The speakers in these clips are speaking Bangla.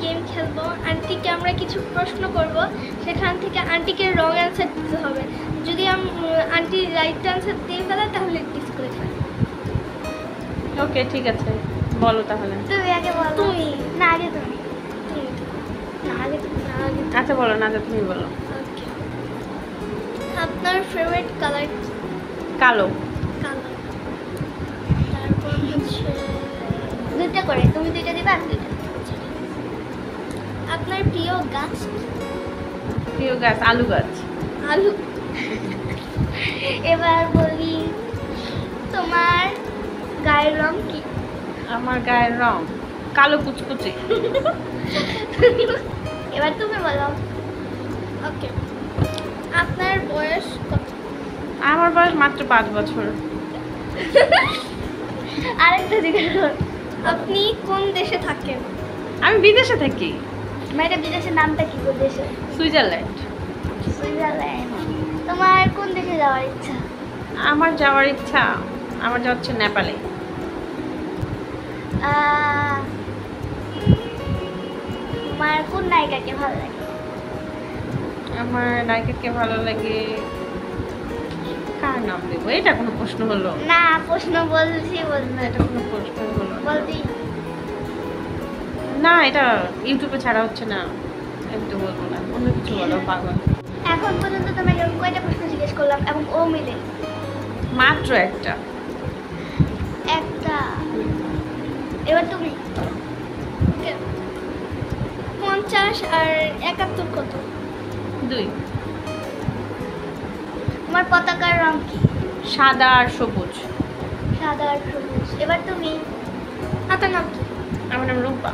গেম খেলবো। আন্টিকে আমরা কিছু প্রশ্ন করব, সেখান থেকে আন্টিকে রং অ্যান্সার দিতে হবে। যদি আন্টি রাইট অ্যান্সার দিয়ে ফেলে তাহলে ডিসকুয়ালিফাই। ওকে ঠিক আছে, বলো তাহলে। তুমি আগে বলো। তুমি না, আগে তুমি। না আগে তুমি, না আগে। আচ্ছা বলো না, আচ্ছা তুমি বলো। ওকে, আপনার ফেভারিট কালার কি? কালো। কালো। তারপর হচ্ছে দুইটা করে, তুমি দুইটা দিবা আর দুইটা। আপনার প্রিয় গাছ কি? প্রিয় গাছ আলু গাছ। আলু। এবার বলি, তোমার গায়ের রং কি? আমার গায়ের রং কালো কুচকুচে। এবার তুমি বলো। ওকে, আপনার বয়স কত? আমার বয়স মাত্র 5 বছর। আরেকটা জিজ্ঞেস করো, আপনি কোন দেশে থাকেন? আমি বিদেশে থাকি। মানে বিদেশের নামটা কি? কোন দেশে? সুইজারল্যান্ড। সুইজারল্যান্ড। তোমার কোন দেশে যাওয়ার ইচ্ছা? আমার যাওয়ার ইচ্ছা, আমার যাওয়া হচ্ছে নেপালে। তোমার কোন নায়িকাকে ভালো লাগে? আমার নায়িকাকে ভালো লাগে, কার নাম দেবো? এটা কোনো প্রশ্ন হলো? না, প্রশ্ন বলছি, বলবে। এটা কোনো প্রশ্ন হলো? বলতি না, এটা ইউটিউবে ছাড়া হচ্ছে না, আমি তো বলবো না। অন্য কিছু বলো, পাগল। এখন পর্যন্ত তোমাকে কয়টা প্রশ্ন জিজ্ঞেস করলাম এবং ও মিলে? মাত্র একটা। একটা। এবার তুমি। 50 আর 71 কত? 2। তোমার পতাকার রং কি? সাদা আর সবুজ। সাদা আর সবুজ। এবার তুমি। আপনার নাম কি? আমার নাম রূপা।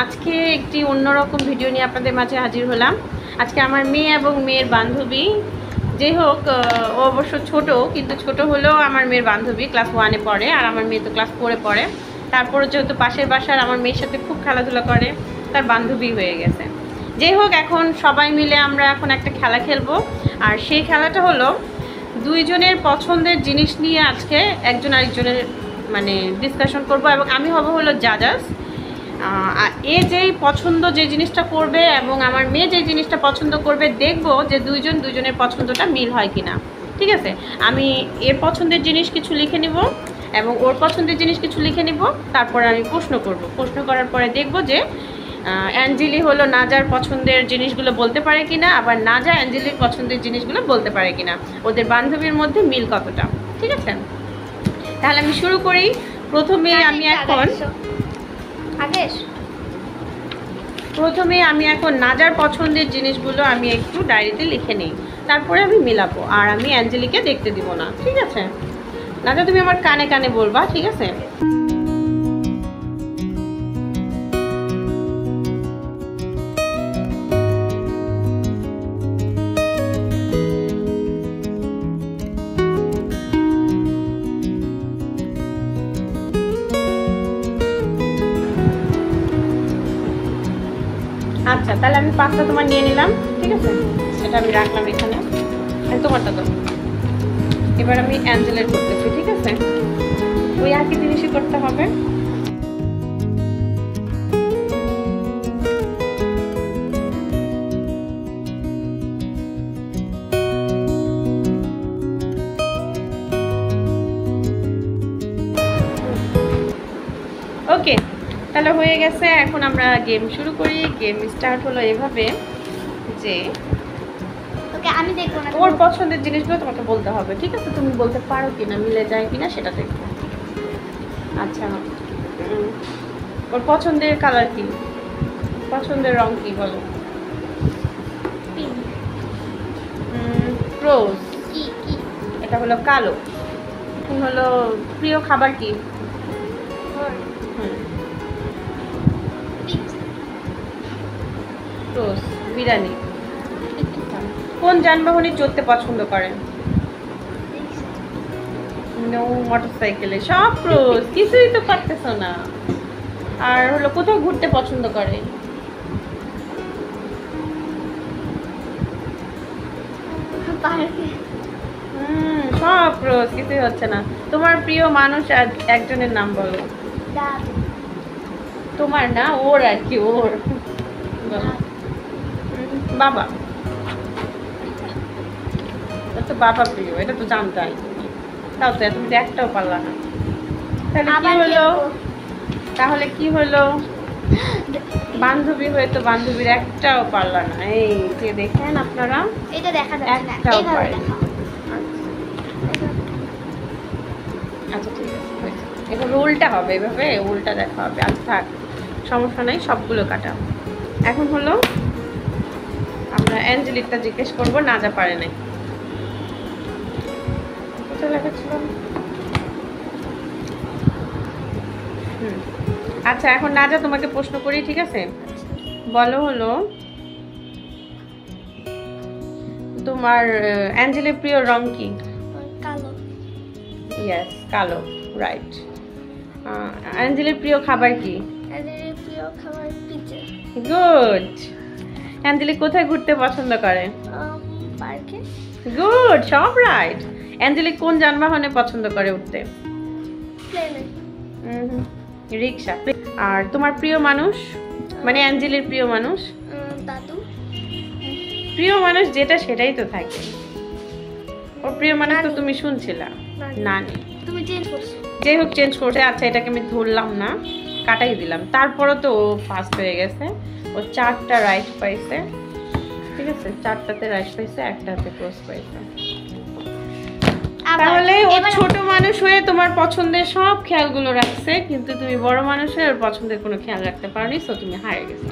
আজকে একটি অন্যরকম ভিডিও নিয়ে আপনাদের মাঝে হাজির হলাম। আজকে আমার মেয়ে এবং মেয়ের বান্ধবী, যাই হোক ও অবশ্য ছোট, কিন্তু ছোট হলেও আমার মেয়ের বান্ধবী, ক্লাস 1-এ পড়ে, আর আমার মেয়ে তো ক্লাস 4-এ পড়ে। তারপরে যেহেতু পাশের বাসার, আমার মেয়ের সাথে খুব খেলাধুলা করে, তার বান্ধবী হয়ে গেছে। যাই হোক, এখন সবাই মিলে আমরা এখন একটা খেলা খেলবো। আর সেই খেলাটা হলো দুইজনের পছন্দের জিনিস নিয়ে আজকে একজন আরেকজনের মানে ডিসকাশন করব, এবং আমি হব হলো জাজাস। এ যেই পছন্দ যে জিনিসটা করবে এবং আমার মেয়ে যে জিনিসটা পছন্দ করবে, দেখব যে দুইজনের পছন্দটা মিল হয় কিনা। ঠিক আছে, আমি এর পছন্দের জিনিস কিছু লিখে নিব এবং ওর পছন্দের জিনিস কিছু লিখে নিব। তারপরে আমি প্রশ্ন করব। প্রশ্ন করার পরে দেখব যে অ্যাঞ্জেলি হলো নাজার পছন্দের জিনিসগুলো বলতে পারে কিনা, আবার নাজা অ্যাঞ্জেলির পছন্দের জিনিসগুলো বলতে পারে কিনা, ওদের বান্ধবীর মধ্যে মিল কতটা। ঠিক আছে, তাহলে আমি শুরু করি। প্রথমে আমি এখন নাজার পছন্দের জিনিসগুলো আমি একটু ডায়েরিতে লিখে নিই, তারপরে আমি মিলাবো, আর আমি অ্যাঞ্জেলিকে দেখতে দিব না। ঠিক আছে নাজা, তুমি আমার কানে কানে বলবা, ঠিক আছে? আচ্ছা, তাহলে আমি 5টা তোমার নিয়ে নিলাম। ঠিক আছে, এটা আমি রাখলাম এখানে, তোমারটা তো। এবার আমি অ্যাঞ্জেলের করতেছি। ঠিক আছে, ওই একই জিনিসই করতে হবে। ওকে, তাহলে হয়ে গেছে। এখন আমরা গেম শুরু করি। গেম স্টার্ট হলো এভাবে যে ওকে, আমি দেখবো না, ওর পছন্দের জিনিসগুলো তোমাকে বলতে হবে। ঠিক আছে, তুমি বলতে পারো কিনা, মিলে যায় কিনা সেটা দেখো। আচ্ছা, ওর পছন্দের কালার কি, পছন্দের রং কি বলো? রোজ। কি কি? এটা হলো কালো। এখন হলো প্রিয় খাবার কি? রোজ, বিরিয়ানি। কোন যানবাহনে চড়তে পছন্দ করেন? নো, মোটরসাইকেলে। সব রোজ, কিছুই তো পারতেছো না। আর হলো কোথায় ঘুরতে পছন্দ করে? পার্কে। সব ক্রস, কিছুই হচ্ছে না। তোমার প্রিয় মানুষ একজনের নাম বলো। দাদু। তোমার না, ওর আর কি, ওর বলো। বাবা, ওর তো বাবা প্রিয়, এটা তো জানতাই। তাও তো তুমি তো একটাও পারলা না। তাহলে কি হলো? তাহলে কি হলো? বান্ধবী হয়ে তো বান্ধবীর একটাও পারলা না। এই যে দেখেন আপনারা, এটা দেখা যাচ্ছে না, একটাও এইভাবে পারেনি। দেখাও। আচ্ছা ঠিক আছে, হয়েছে। এভাবে উল্টা হবে, এভাবে উল্টা দেখা হবে। আচ্ছা থাক, সমস্যা নাই, সবগুলো কাটা। এখন হলো আমরা অ্যাঞ্জেলিকটা জিজ্ঞেস করবো, না যা পারে নাই। কোথায় লেখাচ্ছিলাম? আচ্ছা এখন না যা তোমাকে প্রশ্ন করি, ঠিক আছে? বলো হলো তোমার অ্যাঞ্জেলের প্রিয় রং কি? কালো। ইয়েস, কালো, রাইট। অ্যাঞ্জেলের প্রিয় খাবার কি? এদের প্রিয় খাবার পিৎজা। গুড। অ্যাঞ্জেলি কোথায় ঘুরতে পছন্দ করে? পার্কে। গুড, সব রাইট। অ্যাঞ্জেলি কোন যানবাহনে পছন্দ করে উঠতে? প্লেনে। রিক্সা। আর তোমার প্রিয় মানুষ, মানে অ্যাঞ্জেলির প্রিয় মানুষ? দাদু। প্রিয় মানুষ যেটা সেটাই তো থাকে। ওর প্রিয় মানুষ তো তুমি শুনছিলা। নানি। তুমি চেঞ্জ করছো। যাই হোক, চেঞ্জ করছে। আচ্ছা এটাকে আমি ধরলাম না, কাটাই দিলাম। তারপরও তো ও ফার্স্ট হয়ে গেছে, ও 4টা রাইট পাইছে, ঠিক আছে? 4টাতে রাইট পাইছে, একটাতে ক্রস পাইছে। তাহলে ও ছোট মানুষ হয়ে তোমার পছন্দের সব খেয়ালগুলো রাখছে, কিন্তু তুমি বড় মানুষ হয়ে ওর পছন্দের কোনো খেয়াল রাখতে পারোনি, সো তুমি হারিয়ে গেছো।